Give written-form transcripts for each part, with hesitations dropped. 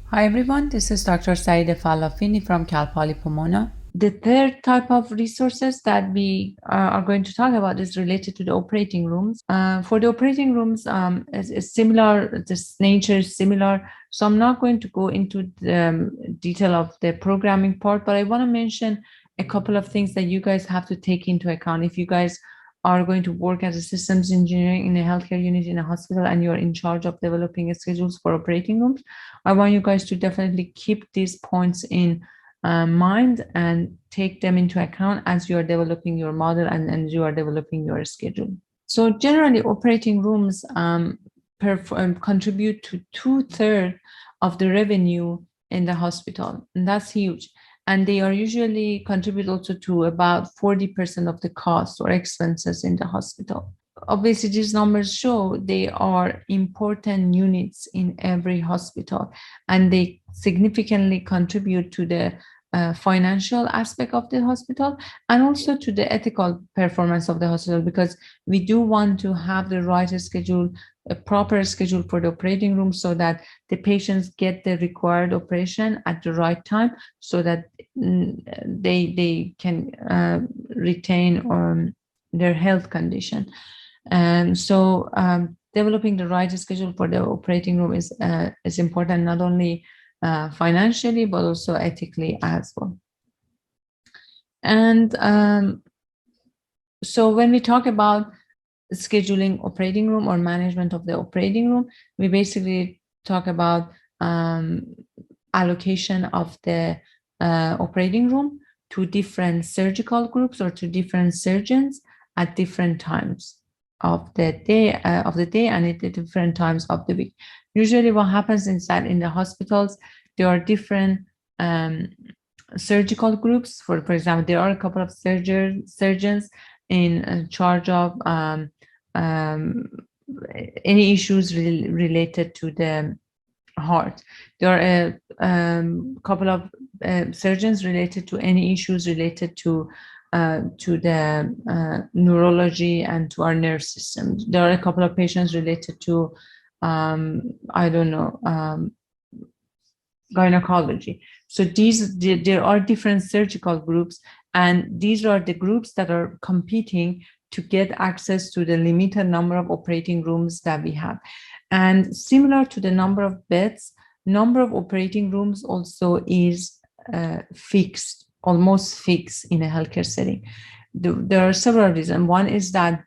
Hi everyone, this is Dr. Saeed Falafini from Cal Poly Pomona. The third type of resources that we are going to talk about is related to the operating rooms. For the operating rooms, it's similar, this nature is similar. So I'm not going to go into the detail of the programming part, but I want to mention a couple of things that you guys have to take into account if you guys are going to work as a systems engineering in a healthcare unit in a hospital and you're in charge of developing schedules for operating rooms. I want you guys to definitely keep these points in mind and take them into account as you are developing your model and you are developing your schedule. So generally, operating rooms contribute to two-thirds of the revenue in the hospital, and that's huge. And they are usually contribute also to about 40% of the costs or expenses in the hospital. Obviously, these numbers show they are important units in every hospital, and they significantly contribute to the financial aspect of the hospital and also to the ethical performance of the hospital, because we do want to have the right schedule, a proper schedule for the operating room, so that the patients get the required operation at the right time, so that they can retain their health condition. And so developing the right schedule for the operating room is important, not only financially, but also ethically as well. And so when we talk about scheduling operating room or management of the operating room, we basically talk about allocation of the operating room to different surgical groups or to different surgeons at different times of the day and at the different times of the week. Usually what happens is that in the hospitals there are different surgical groups. For example, there are a couple of surgeons in charge of any issues related to the heart. There are a couple of surgeons related to any issues related to the neurology and to our nerve system. There are a couple of patients related to I don't know, gynecology. So there are different surgical groups, and these are the groups that are competing to get access to the limited number of operating rooms that we have. And similar to the number of beds, number of operating rooms also is fixed, almost fixed in a healthcare setting. There are several reasons. One is that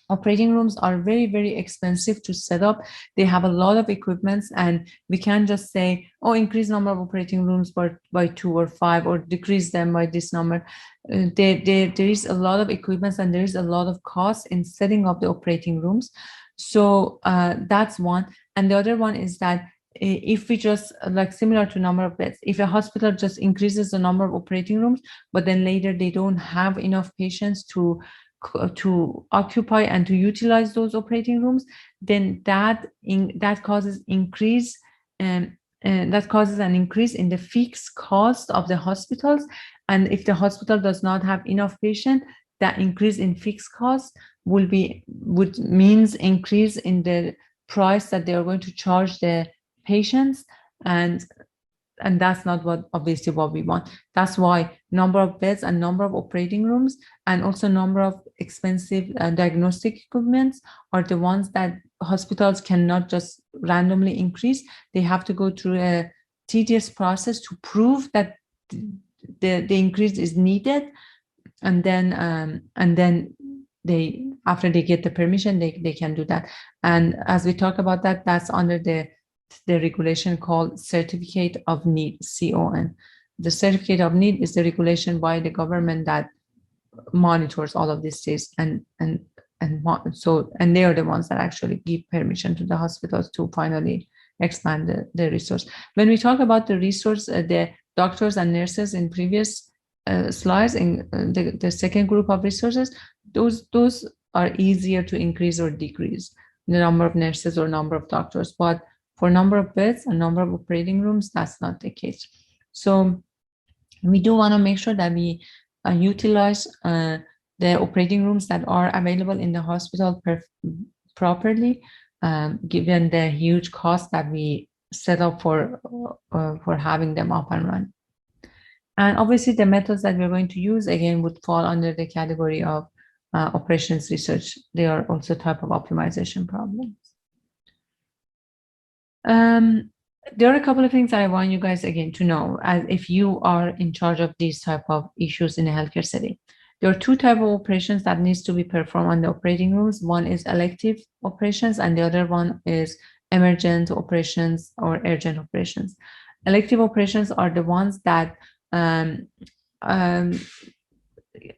operating rooms are very, very expensive to set up. They have a lot of equipments, and we can't just say, oh, increase number of operating rooms by 2 or 5 or decrease them by this number. There is a lot of equipments and there is a lot of cost in setting up the operating rooms. So that's one. And the other one is that if we just like similar to number of beds, if a hospital just increases the number of operating rooms, but then later they don't have enough patients to occupy and to utilize those operating rooms, then that causes increase that causes an increase in the fixed cost of the hospitals. And if the hospital does not have enough patient, that increase in fixed cost would means increase in the price that they are going to charge the patients, and that's not what obviously what we want. That's why number of beds and number of operating rooms and also number of expensive diagnostic equipments are the ones that hospitals cannot just randomly increase. They have to go through a tedious process to prove that the increase is needed, and then they, after they get the permission, they can do that. And as we talk about that, that's under the regulation called Certificate of Need, CON. The Certificate of Need is the regulation by the government that monitors all of these things, and they are the ones that actually give permission to the hospitals to finally expand the resource. When we talk about the resource, the doctors and nurses in previous slides, in the second group of resources, those are easier to increase or decrease, the number of nurses or number of doctors. But for number of beds and number of operating rooms, that's not the case. So we do want to make sure that we utilize the operating rooms that are available in the hospital properly, given the huge cost that we set up for having them up and running. And obviously, the methods that we're going to use again would fall under the category of operations research. They are also type of optimization problems. There are a couple of things that I want you guys again to know, as if you are in charge of these type of issues in a healthcare setting. There are two types of operations that needs to be performed on the operating rooms. One is elective operations, and the other one is emergent operations or urgent operations. Elective operations are the ones that um, um,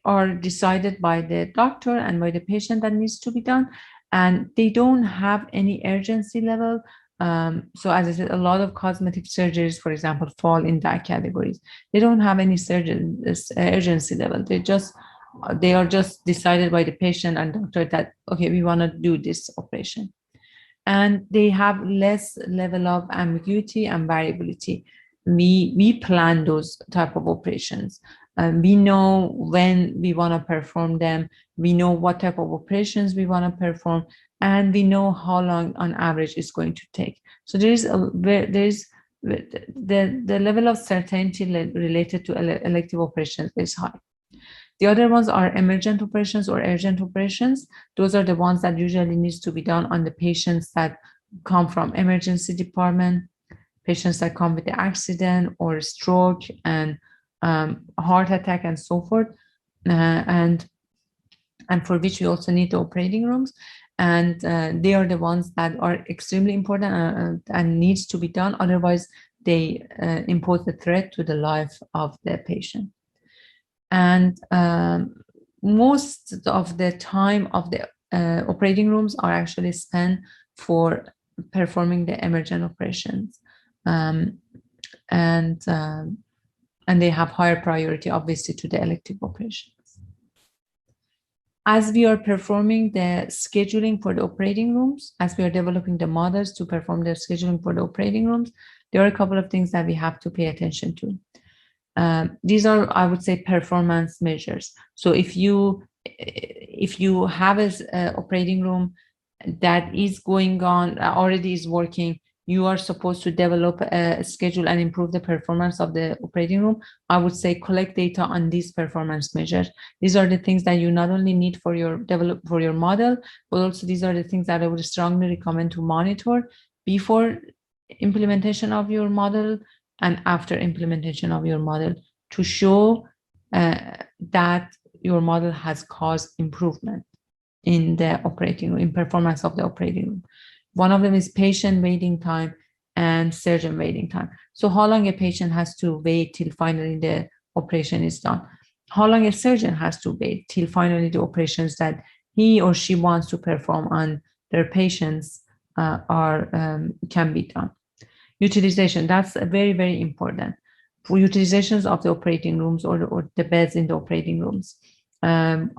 are decided by the doctor and by the patient that needs to be done, and they don't have any urgency level. So as I said, a lot of cosmetic surgeries, for example, fall in that categories. They don't have any urgency level. They are just decided by the patient and doctor that, okay, we want to do this operation. And they have less level of ambiguity and variability. We plan those type of operations. We know when we want to perform them. We know what type of operations we want to perform, and we know how long on average it's going to take. So there is the level of certainty related to elective operations is high. The other ones are emergent operations or urgent operations. Those are the ones that usually needs to be done on the patients that come from emergency department, patients that come with the accident or stroke and heart attack and so forth, and for which we also need the operating rooms. And they are the ones that are extremely important and needs to be done. Otherwise, they impose a threat to the life of the patient. And most of the time of the operating rooms are actually spent for performing the emergent operations, and they have higher priority, obviously, to the elective operations. As we are performing the scheduling for the operating rooms, as we are developing the models to perform the scheduling for the operating rooms, there are a couple of things that we have to pay attention to. These are, I would say, performance measures. So if you have an operating room that is going on, already is working, you are supposed to develop a schedule and improve the performance of the operating room. I would say collect data on these performance measures. These are the things that you not only need for your model, but also these are the things that I would strongly recommend to monitor before implementation of your model and after implementation of your model, to show that your model has caused improvement in the operating room, in performance of the operating room. One of them is patient waiting time and surgeon waiting time. So how long a patient has to wait till finally the operation is done? How long a surgeon has to wait till finally the operations that he or she wants to perform on their patients can be done. Utilization, that's very, very important. For utilizations of the operating rooms or the beds in the operating rooms. In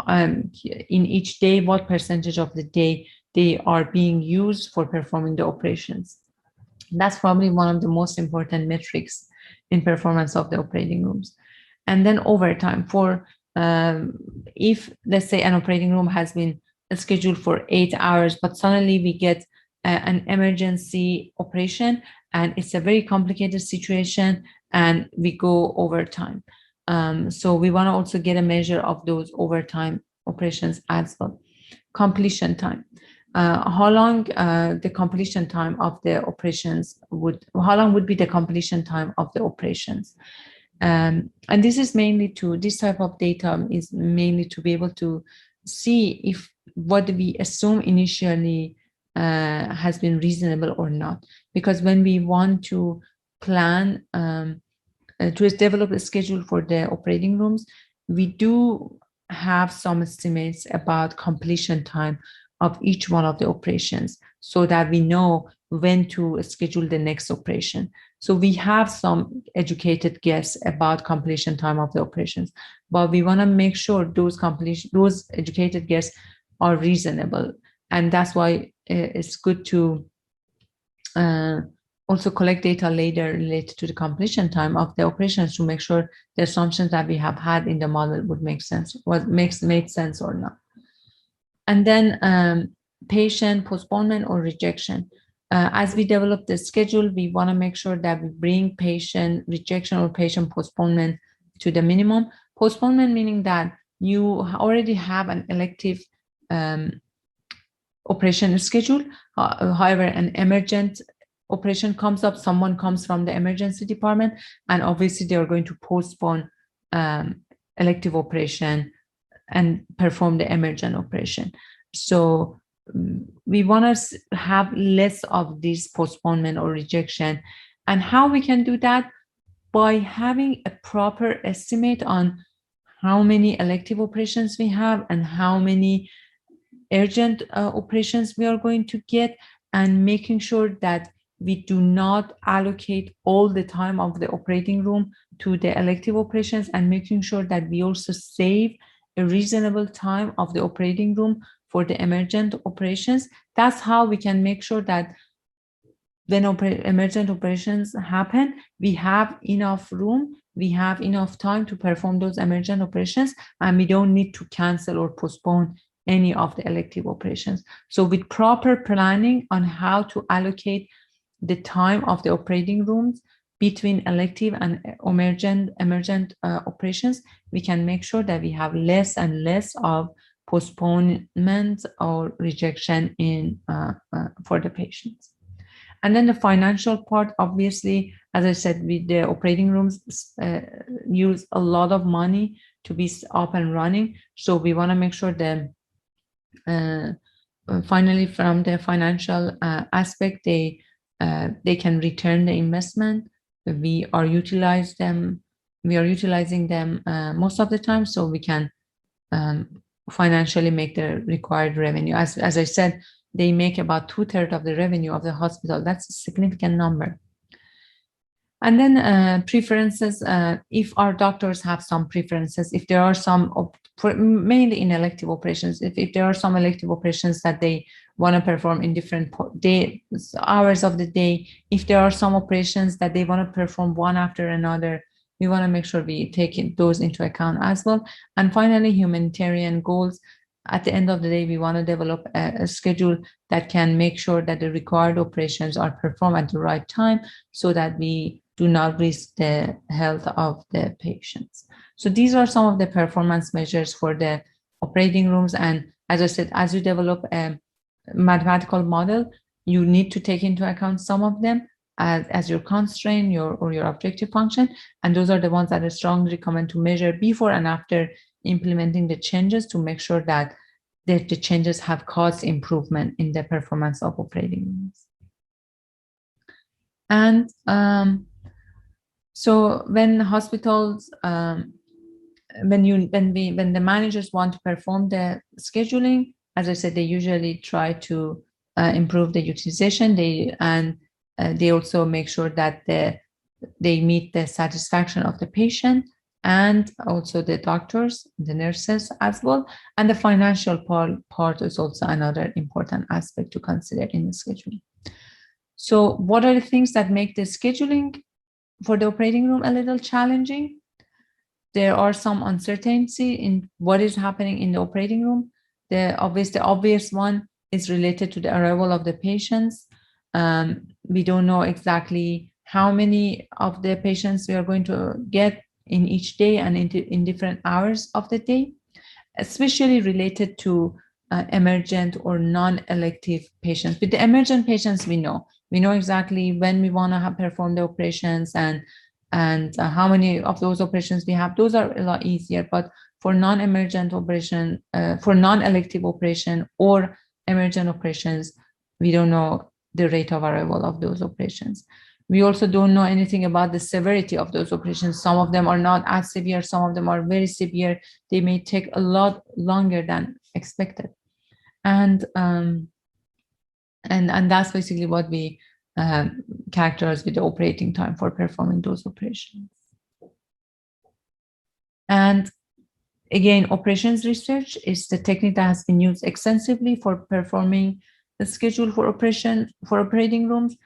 each day, what percentage of the day they are being used for performing the operations. That's probably one of the most important metrics in performance of the operating rooms. And then overtime for, if let's say an operating room has been scheduled for 8 hours, but suddenly we get an emergency operation and it's a very complicated situation and we go overtime. So we want to also get a measure of those overtime operations as well. Completion time. How long the completion time of the operations how long would be the completion time of the operations? And this is mainly this type of data is mainly to be able to see if what we assume initially has been reasonable or not. Because when we want to plan to develop a schedule for the operating rooms, we do have some estimates about completion time of each one of the operations so that we know when to schedule the next operation. So we have some educated guess about completion time of the operations, but we want to make sure those educated guess are reasonable. And that's why it's good to also collect data later related to the completion time of the operations to make sure the assumptions that we have had in the model would make sense, made sense or not. And then patient postponement or rejection. As we develop the schedule, we want to make sure that we bring patient rejection or patient postponement to the minimum. Postponement meaning that you already have an elective operation schedule. However, an emergent operation comes up, someone comes from the emergency department, and obviously they are going to postpone elective operation and perform the emergent operation. So we want to have less of this postponement or rejection. And how we can do that? By having a proper estimate on how many elective operations we have and how many urgent operations we are going to get, and making sure that we do not allocate all the time of the operating room to the elective operations, and making sure that we also save a reasonable time of the operating room for the emergent operations. That's how we can make sure that when emergent operations happen, we have enough room, we have enough time to perform those emergent operations, and we don't need to cancel or postpone any of the elective operations. So with proper planning on how to allocate the time of the operating rooms between elective and emergent operations, we can make sure that we have less and less of postponement or rejection in for the patients. And then the financial part, obviously, as I said, the operating rooms use a lot of money to be up and running. So we want to make sure that finally, from the financial aspect, they can return the investment. We are utilizing them most of the time, so we can financially make the required revenue. As I said, they make about 2/3 of the revenue of the hospital. That's a significant number. And then preferences, if our doctors have some preferences, if there are some, mainly in elective operations, if there are some elective operations that they want to perform in different hours of the day, if there are some operations that they want to perform one after another, we want to make sure we take those into account as well. And finally, humanitarian goals. At the end of the day, we want to develop a schedule that can make sure that the required operations are performed at the right time, so that we do not risk the health of the patients. So these are some of the performance measures for the operating rooms. And as I said, as you develop a mathematical model, you need to take into account some of them as your constraint, your objective function. And those are the ones that I strongly recommend to measure before and after implementing the changes, to make sure that the changes have caused improvement in the performance of operating rooms. And so when hospitals, when the managers want to perform the scheduling, as I said, they usually try to improve the utilization. They also make sure that they meet the satisfaction of the patient, and also the doctors, the nurses as well. And the financial part is also another important aspect to consider in the scheduling. So what are the things that make the scheduling for the operating room a little challenging? There are some uncertainty in what is happening in the operating room. The obvious one is related to the arrival of the patients. We don't know exactly how many of the patients we are going to get in each day and in different hours of the day, especially related to emergent or non-elective patients. With the emergent patients, we know exactly when we want to perform the operations and how many of those operations we have. Those are a lot easier. But for non-emergent operation, for non-elective operation or emergent operations, we don't know the rate of arrival of those operations. We also don't know anything about the severity of those operations. Some of them are not as severe, some of them are very severe. They may take a lot longer than expected. And that's basically what we characterize with the operating time for performing those operations. And again, operations research is the technique that has been used extensively for performing the schedule for operating rooms,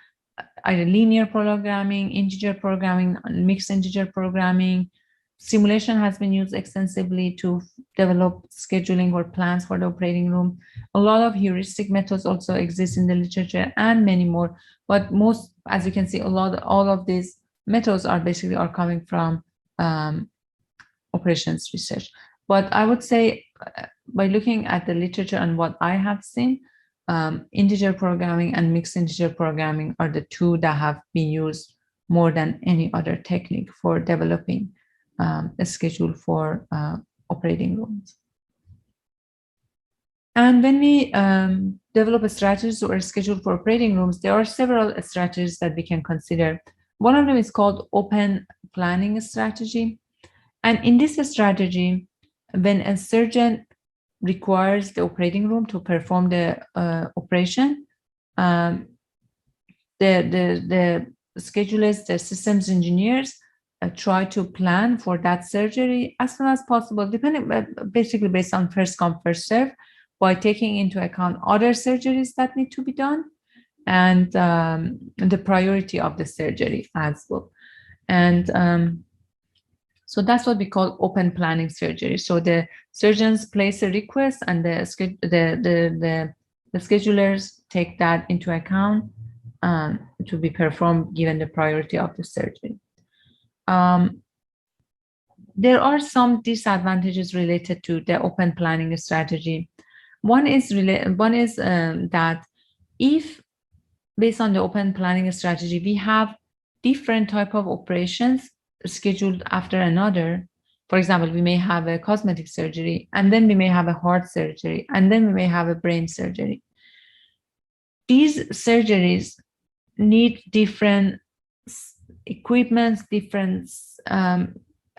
either linear programming, integer programming, mixed integer programming, Simulation has been used extensively to develop scheduling or plans for the operating room. A lot of heuristic methods also exist in the literature and many more. But most, as you can see, all of these methods are basically coming from operations research. But I would say by looking at the literature and what I have seen, integer programming and mixed integer programming are the two that have been used more than any other technique for developing a schedule for operating rooms. And when we develop a strategy or a schedule for operating rooms, there are several strategies that we can consider. One of them is called open planning strategy. And in this strategy, when a surgeon requires the operating room to perform the operation, the schedulers, the systems engineers try to plan for that surgery as soon as possible, depending, basically based on first come, first serve, by taking into account other surgeries that need to be done and the priority of the surgery as well. And so that's what we call open planning surgery. So the surgeons place a request and the schedulers take that into account to be performed given the priority of the surgery. There are some disadvantages related to the open planning strategy. One is that if, based on the open planning strategy, we have different type of operations scheduled after another. For example, we may have a cosmetic surgery, and then we may have a heart surgery, and then we may have a brain surgery. These surgeries need different equipments, different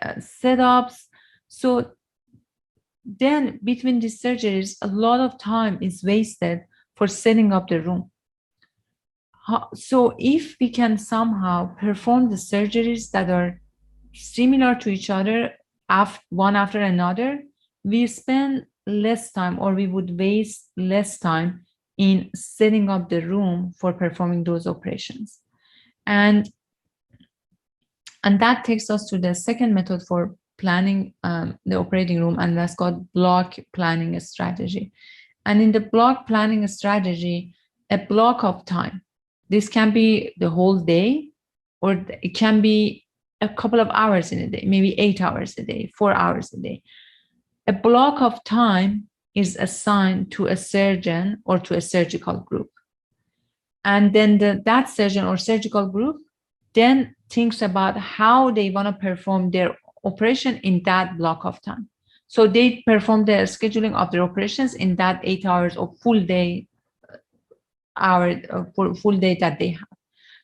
setups. So then between these surgeries, a lot of time is wasted for setting up the room. So if we can somehow perform the surgeries that are similar to each other, one after another, we spend less time, or we would waste less time in setting up the room for performing those operations. And that takes us to the second method for planning the operating room, and that's called block planning strategy. And in the block planning strategy, a block of time, this can be the whole day, or it can be a couple of hours in a day, maybe 8 hours a day, 4 hours a day. A block of time is assigned to a surgeon or to a surgical group. And then that surgeon or surgical group then thinks about how they want to perform their operation in that block of time. So they perform the scheduling of their operations in that 8 hours or full day that they have.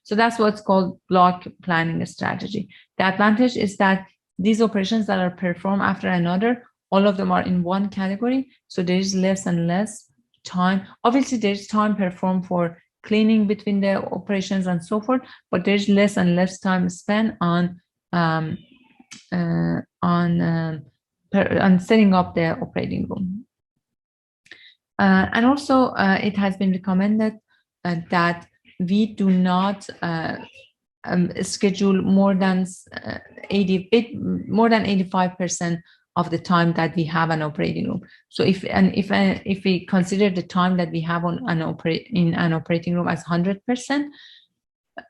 So that's what's called block planning strategy. The advantage is that these operations that are performed after another, all of them are in one category. So there is less and less time. Obviously, there's time performed for cleaning between the operations and so forth, but there's less and less time spent on setting up the operating room. And also, it has been recommended that we do not schedule more than 85% of the time that we have an operating room. So if we consider the time that we have in an operating room as 100%,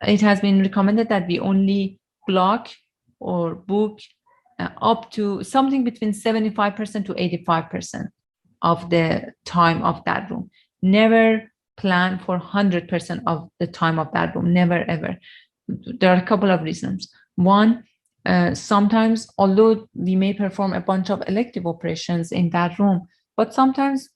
it has been recommended that we only block or book up to something between 75% to 85% of the time of that room. Never plan for 100% of the time of that room, never ever. There are a couple of reasons. One, sometimes, although we may perform a bunch of elective operations in that room, but sometimes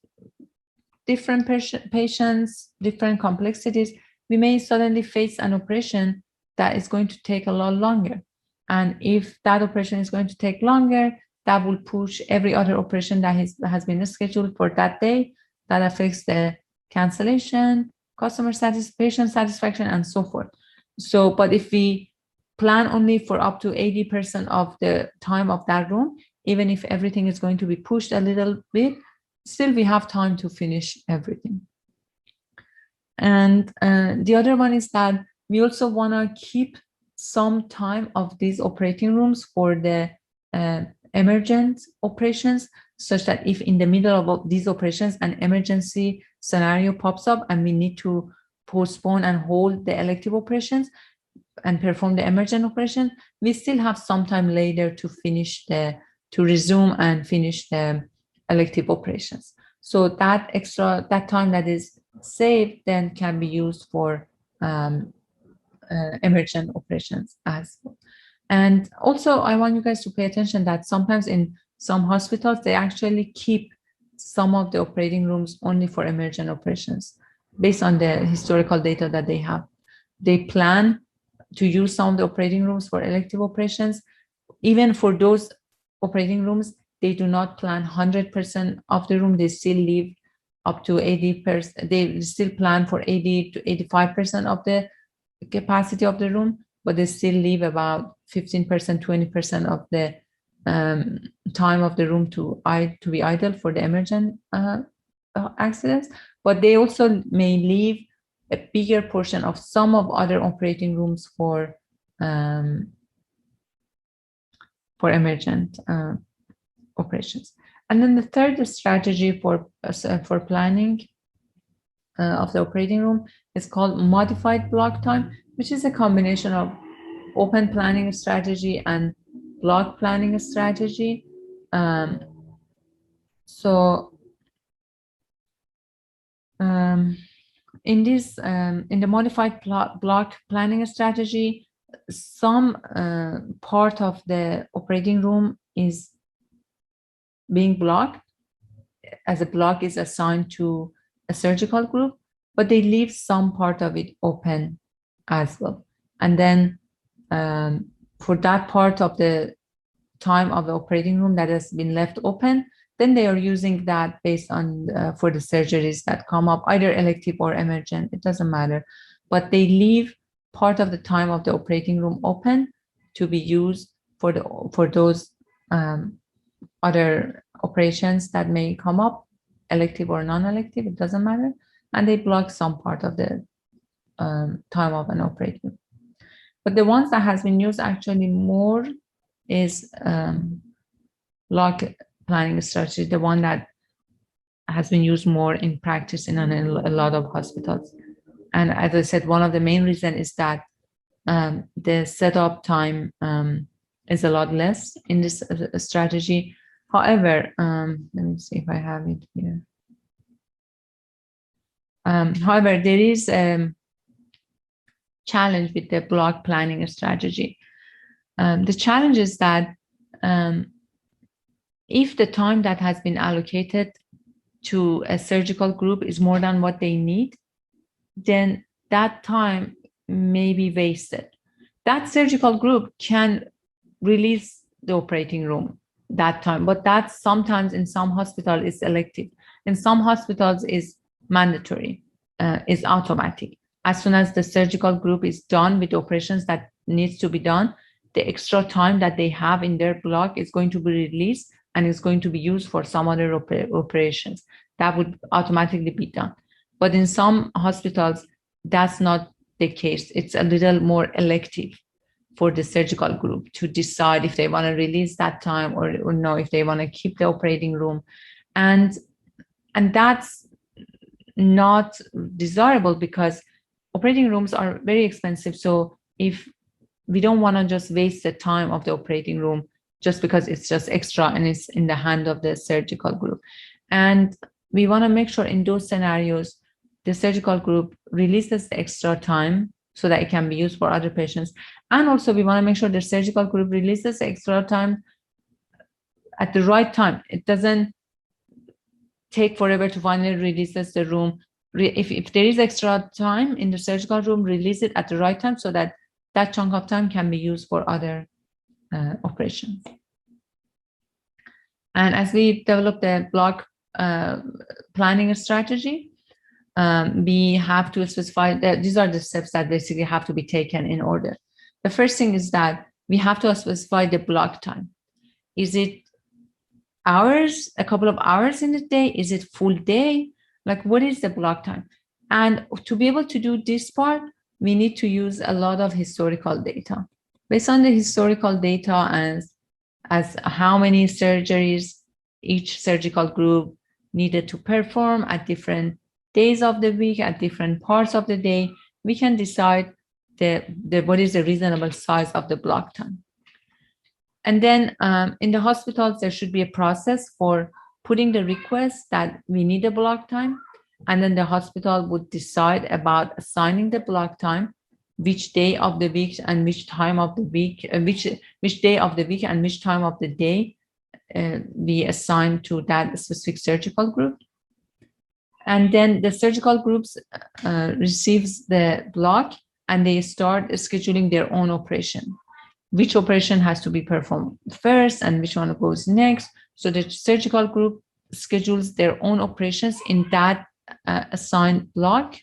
different patients, different complexities, we may suddenly face an operation that is going to take a lot longer. And if that operation is going to take longer, that will push every other operation that has been scheduled for that day. That affects the cancellation, customer satisfaction, and so forth. So, but if we plan only for up to 80% of the time of that room, even if everything is going to be pushed a little bit, still we have time to finish everything. And the other one is that we also want to keep some time of these operating rooms for the emergent operations, such that if in the middle of these operations an emergency scenario pops up and we need to postpone and hold the elective operations and perform the emergent operation, we still have some time later to resume and finish the elective operations. So that time that is saved then can be used for emergent operations as well. And also, I want you guys to pay attention that sometimes in some hospitals, they actually keep some of the operating rooms only for emergent operations based on the historical data that they have. They plan to use some of the operating rooms for elective operations. Even for those operating rooms, they do not plan 100% of the room. They still leave up to 80%. They still plan for 80 to 85% of the capacity of the room, but they still leave about 15%, 20% of the time of the room to be idle for the emergent accidents. But they also may leave a bigger portion of some of other operating rooms for emergent operations. And then the third strategy for planning of the operating room is called modified block time, which is a combination of open planning strategy and block planning strategy. In the modified block planning strategy, some part of the operating room is being blocked, as a block is assigned to a surgical group, but they leave some part of it open as well. And then for that part of the time of the operating room that has been left open, then they are using that based on for the surgeries that come up, either elective or emergent, it doesn't matter. But they leave part of the time of the operating room open to be used for those other operations that may come up, elective or non-elective, it doesn't matter. And they block some part of the time of an operating room. But the ones that has been used actually more is block planning strategy, the one that has been used more in practice in a lot of hospitals. And as I said, one of the main reasons is that the setup time is a lot less in this strategy. However, let me see if I have it here. However, there is a challenge with the block planning strategy. The challenge is that if the time that has been allocated to a surgical group is more than what they need, then that time may be wasted. That surgical group can release the operating room that time, but that sometimes in some hospitals is elective. In some hospitals is mandatory, is automatic. As soon as the surgical group is done with the operations that needs to be done, the extra time that they have in their block is going to be released and is going to be used for some other operations. That would automatically be done. But in some hospitals, that's not the case. It's a little more elective for the surgical group to decide if they want to release that time or no, if they want to keep the operating room. And that's not desirable because operating rooms are very expensive. So if we don't want to just waste the time of the operating room just because it's just extra and it's in the hand of the surgical group. And we want to make sure in those scenarios, the surgical group releases the extra time so that it can be used for other patients. And also we want to make sure the surgical group releases the extra time at the right time. It doesn't take forever to finally release the room. If there is extra time in the surgical room, release it at the right time so that that chunk of time can be used for other operations. And as we develop the block planning strategy, we have to specify that these are the steps that basically have to be taken in order. The first thing is that we have to specify the block time. Is it hours, a couple of hours in the day? Is it full day? Like, what is the block time? And to be able to do this part, we need to use a lot of historical data. Based on the historical data as how many surgeries each surgical group needed to perform at different days of the week, at different parts of the day, we can decide what is the reasonable size of the block time. And then in the hospitals, there should be a process for putting the request that we need a block time. And then the hospital would decide about assigning the block time, which day of the week and which time of the week, which day of the week and which time of the day we assign to that specific surgical group. And then the surgical groups receives the block and they start scheduling their own operation. Which operation has to be performed first and which one goes next. So the surgical group schedules their own operations in that assigned block.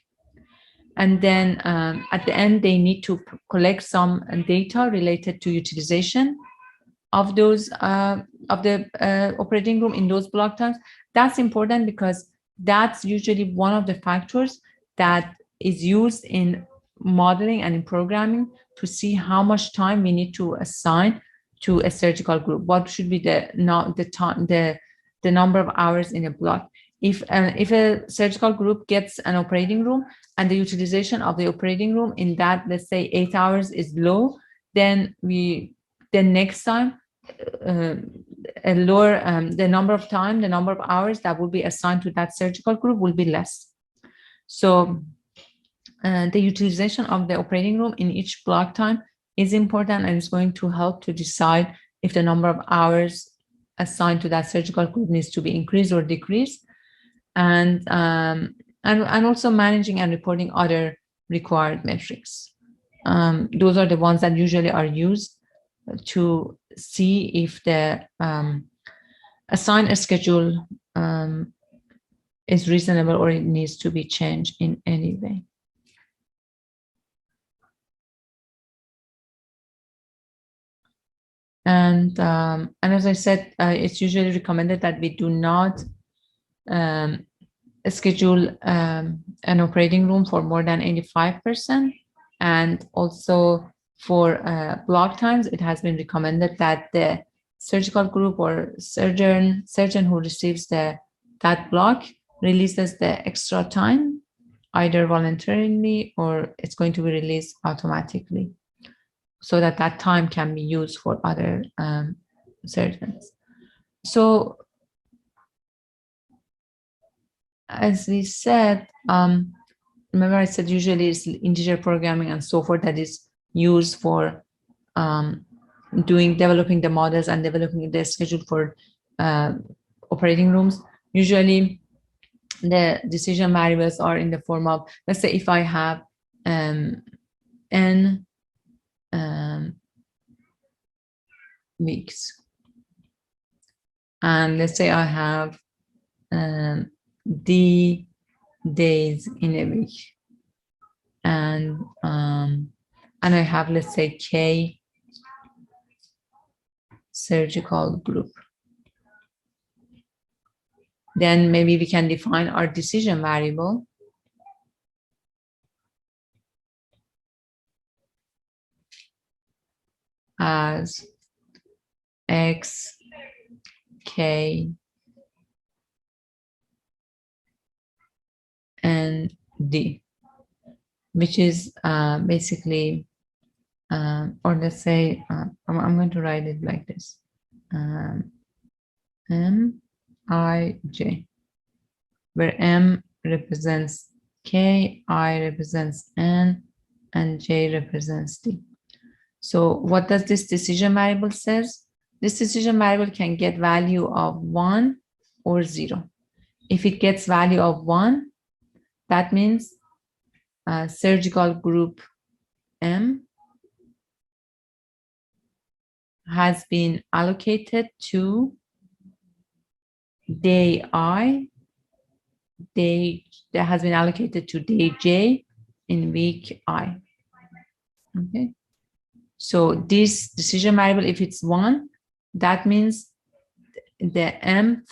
And then at the end, they need to collect some data related to utilization of those of the operating room in those block times. That's important because that's usually one of the factors that is used in modeling and in programming to see how much time we need to assign to a surgical group. What should be the number of hours in a block? If a surgical group gets an operating room and the utilization of the operating room in that, let's say 8 hours is low, then next time a lower the number of hours that will be assigned to that surgical group will be less. So the utilization of the operating room in each block time is important and is going to help to decide if the number of hours assigned to that surgical group needs to be increased or decreased, and also managing and reporting other required metrics. Those are the ones that usually are used to see if the assigned schedule is reasonable or it needs to be changed in any way. And as I said, it's usually recommended that we do not schedule an operating room for more than 85%. And also for block times, it has been recommended that the surgical group or surgeon who receives that block releases the extra time, either voluntarily or it's going to be released automatically, so that time can be used for other surgeons. So as we said, remember I said usually it's integer programming and so forth that is used for developing the models and developing the schedule for operating rooms. Usually the decision variables are in the form of, let's say if I have n weeks, and let's say I have d days in a week, and I have, let's say, k surgical group, then maybe we can define our decision variable as x k and d, which is basically or let's say I'm going to write it like this, m I j, where m represents k, I represents n, and j represents d. So what does this decision variable says? This decision variable can get value of 1 or 0. If it gets value of 1, that means surgical group M has been allocated to day I, that has been allocated to day J in week I. Okay. So this decision variable, if it's 1, that means the mth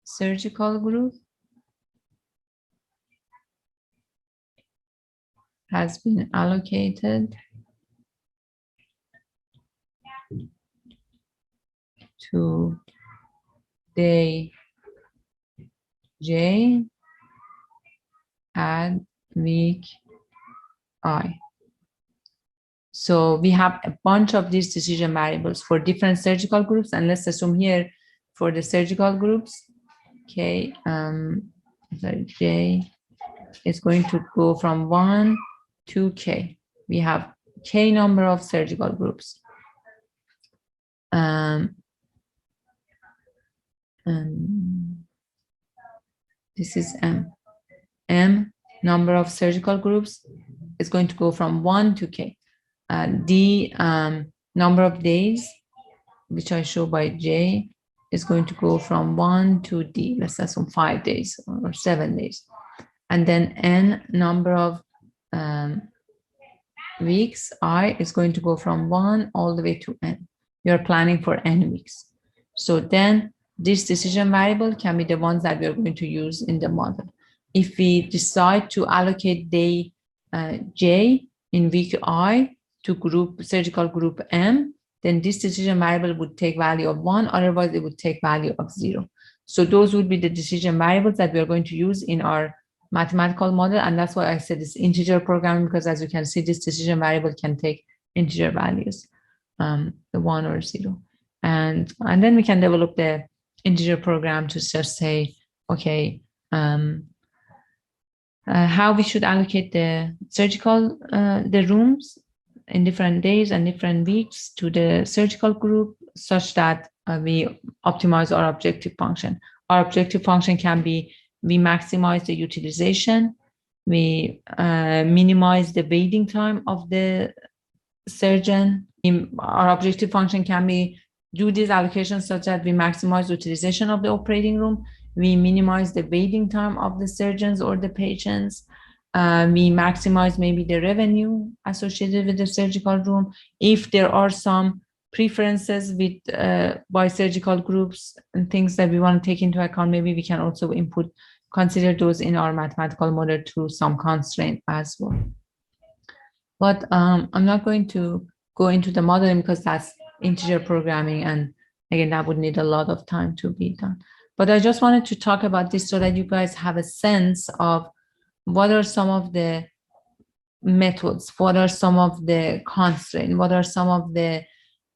surgical group has been allocated to day J at week I. So we have a bunch of these decision variables for different surgical groups, and let's assume here for the surgical groups, okay, sorry, J is going to go from 1 to K. We have K number of surgical groups. This is M. M number of surgical groups is going to go from 1 to K. D number of days, which I show by J, is going to go from 1 to D. Let's assume 5 days or 7 days. And then N number of weeks, I, is going to go from 1 all the way to N. You're planning for N weeks. So then this decision variable can be the ones that we're going to use in the model. If we decide to allocate day J in week I to surgical group M, then this decision variable would take value of 1, otherwise it would take value of 0. So those would be the decision variables that we're going to use in our mathematical model, and that's why I said it's integer programming, because as you can see, this decision variable can take integer values, the 1 or 0. And then we can develop the integer program to just say, okay, how we should allocate the surgical, the rooms in different days and different weeks to the surgical group, such that we optimize our objective function. Our objective function can be, we maximize the utilization, we minimize the waiting time of the surgeon. Our objective function can be do these allocations such that we maximize utilization of the operating room, we minimize the waiting time of the surgeons or the patients, we maximize maybe the revenue associated with the surgical room. If there are some preferences with by surgical groups and things that we want to take into account, maybe we can also consider those in our mathematical model through some constraint as well. But I'm not going to go into the modeling because that's integer programming, and again, that would need a lot of time to be done. But I just wanted to talk about this so that you guys have a sense of what are some of the methods, what are some of the constraints, what are some of the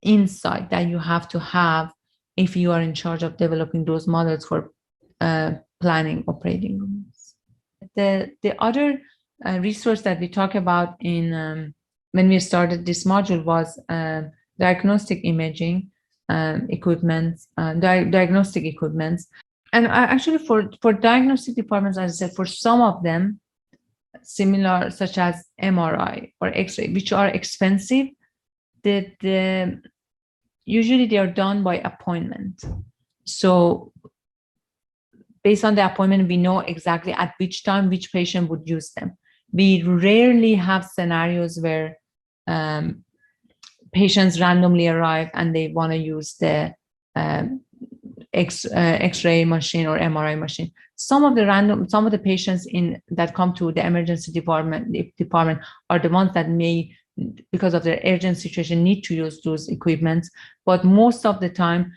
insight that you have to have if you are in charge of developing those models for planning operating rooms. The other resource that we talk about in when we started this module was diagnostic imaging equipment, diagnostic equipments. And actually for diagnostic departments, as I said, for some of them, similar, such as MRI or X-ray, which are expensive, usually they are done by appointment. So based on the appointment, we know exactly at which time which patient would use them. We rarely have scenarios where patients randomly arrive and they want to use the X-ray machine or MRI machine. Some of the patients that come to the emergency department are the ones that may, because of their urgent situation, need to use those equipments. But most of the time,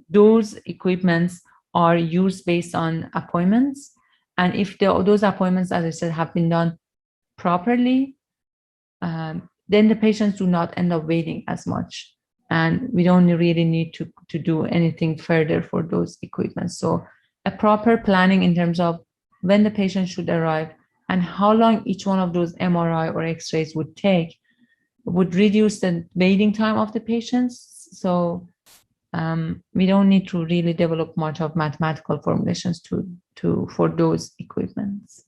those equipments are used based on appointments. And if those appointments, as I said, have been done properly, then the patients do not end up waiting as much. And we don't really need to do anything further for those equipments. So a proper planning in terms of when the patient should arrive and how long each one of those MRI or X-rays would take would reduce the waiting time of the patients. So we don't need to really develop much of mathematical formulations for those equipments.